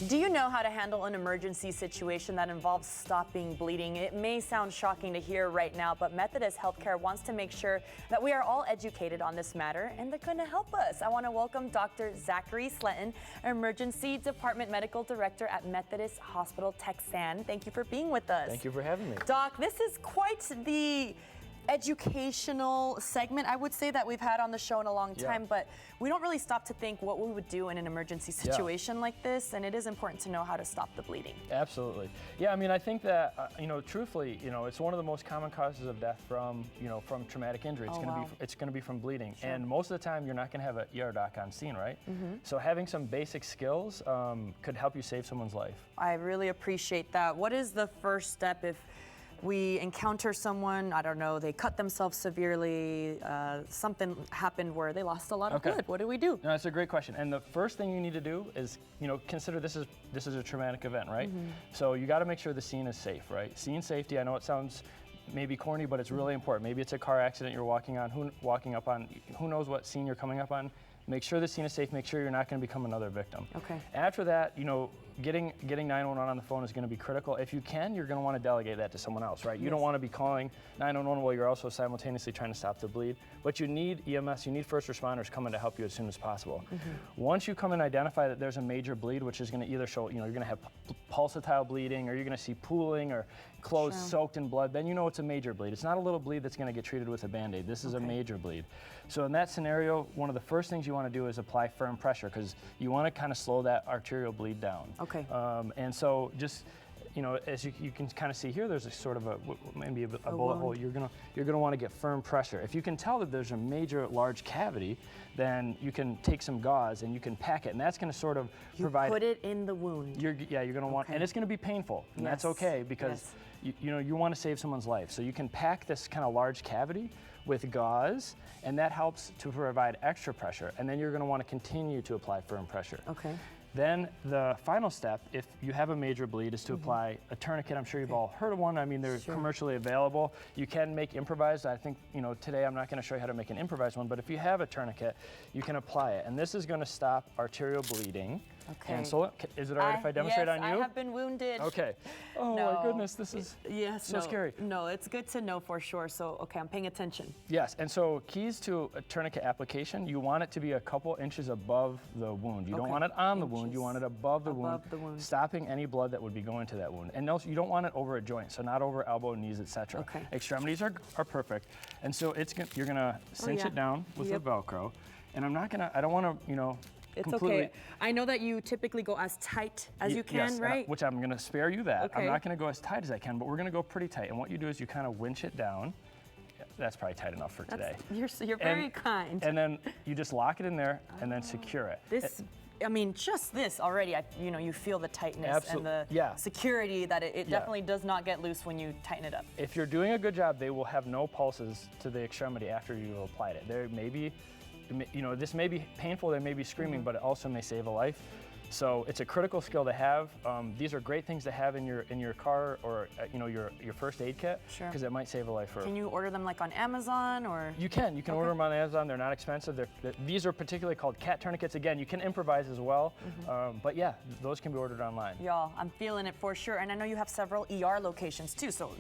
Do you know how to handle an emergency situation that involves stopping bleeding? It may sound shocking to hear right now, but Methodist Healthcare wants to make sure that we are all educated on this matter, and they're going to help us. I want to welcome Dr. Zachary Sletton, Emergency Department Medical Director at Methodist Hospital Texan. Thank you for being with us. Thank you for having me. Doc, this is quite the educational segment, I would say, that we've had on the show in a long time, but we don't really stop to think what we would do in an emergency situation like this, and it is important to know how to stop the bleeding. Absolutely. Yeah, I mean, I think that, truthfully, it's one of the most common causes of death from traumatic injury. It's going to be from bleeding. Sure. And most of the time, you're not going to have an ER doc on scene, right? So having some basic skills could help you save someone's life. I really appreciate that. What is the first step if we encounter someone, I don't know, they cut themselves severely, something happened where they lost a lot of blood? What do we do? No, that's a great question. And the first thing you need to do is, consider this is a traumatic event, right? So you got to make sure the scene is safe, right? Scene safety, I know it sounds maybe corny, but it's really important. Maybe it's a car accident you're walking up on, who knows what scene you're coming up on. Make sure the scene is safe, make sure you're not going to become another victim. Okay. After that, getting 911 on the phone is going to be critical. If you can, you're going to want to delegate that to someone else, right? You don't want to be calling 911 while you're also simultaneously trying to stop the bleed. But you need EMS, you need first responders coming to help you as soon as possible. Once you come and identify that there's a major bleed, which is going to either show, you're going to have pulsatile bleeding, or you're going to see pooling or clothes soaked in blood, then you know it's a major bleed. It's not a little bleed that's going to get treated with a Band-Aid. This is a major bleed. So in that scenario, one of the first things you want to do is apply firm pressure, because you want to kind of slow that arterial bleed down. Okay. And so just, as you can kind of see here, there's a sort of maybe a bullet hole. You're gonna want to get firm pressure. If you can tell that there's a major large cavity, then you can take some gauze and you can pack it, and that's going to sort of provide. Put it in the wound. You're gonna want, and it's going to be painful, and that's okay, because you want to save someone's life. So you can pack this kind of large cavity with gauze, and that helps to provide extra pressure. And then you're going to want to continue to apply firm pressure. Okay. Then the final step, if you have a major bleed, is to apply a tourniquet. I'm sure you've all heard of one. I mean, they're commercially available. You can make improvised. I think, today I'm not going to show you how to make an improvised one, but if you have a tourniquet, you can apply it. And this is going to stop arterial bleeding. Okay. And so, is it all right if I demonstrate on you? Yes, I have been wounded. Okay. Oh my goodness, this is so scary. No, it's good to know for sure. So, okay, I'm paying attention. Yes, and so keys to a tourniquet application, you want it to be a couple inches above the wound. You don't want it on the wound, you want it above the wound, stopping any blood that would be going to that wound. And also, you don't want it over a joint, so not over elbow, knees, etc. Okay. Extremities are perfect. And so you're gonna cinch it down with the Velcro. And I don't wanna, it's completely. okay. I know that you typically go as tight as you can, right? Which I'm going to spare you that. Okay. I'm not going to go as tight as I can, but we're going to go pretty tight. And what you do is you kind of winch it down. That's probably tight enough for today. You're very kind. And then you just lock it in there and then secure it. Just this already, you feel the tightness and the security that it definitely does not get loose when you tighten it up. If you're doing a good job, they will have no pulses to the extremity after you've applied it. There may be, this may be painful, they may be screaming, but it also may save a life. So it's a critical skill to have. These are great things to have in your car or your first aid kit, because it might save a life. Can you order them like on Amazon or? You can order them on Amazon. They're not expensive. These are particularly called cat tourniquets. Again, you can improvise as well, but yeah, those can be ordered online. Y'all, I'm feeling it for sure, and I know you have several ER locations too, so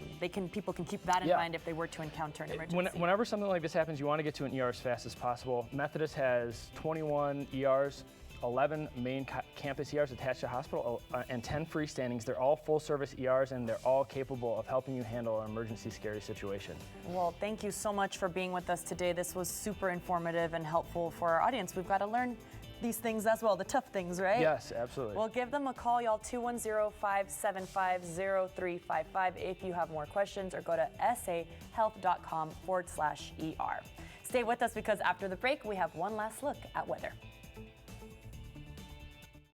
people can keep that in mind if they were to encounter an emergency. Whenever something like this happens, you want to get to an ER as fast as possible. Methodist has 21 ERs. 11 main campus ERs attached to the hospital, and 10 freestandings. They're all full-service ERs, and they're all capable of helping you handle an emergency scary situation. Well, thank you so much for being with us today. This was super informative and helpful for our audience. We've got to learn these things as well, the tough things, right? Yes, absolutely. Well, give them a call, y'all, 210-575-0355 if you have more questions, or go to sahealth.com/ER. Stay with us, because after the break, we have one last look at weather.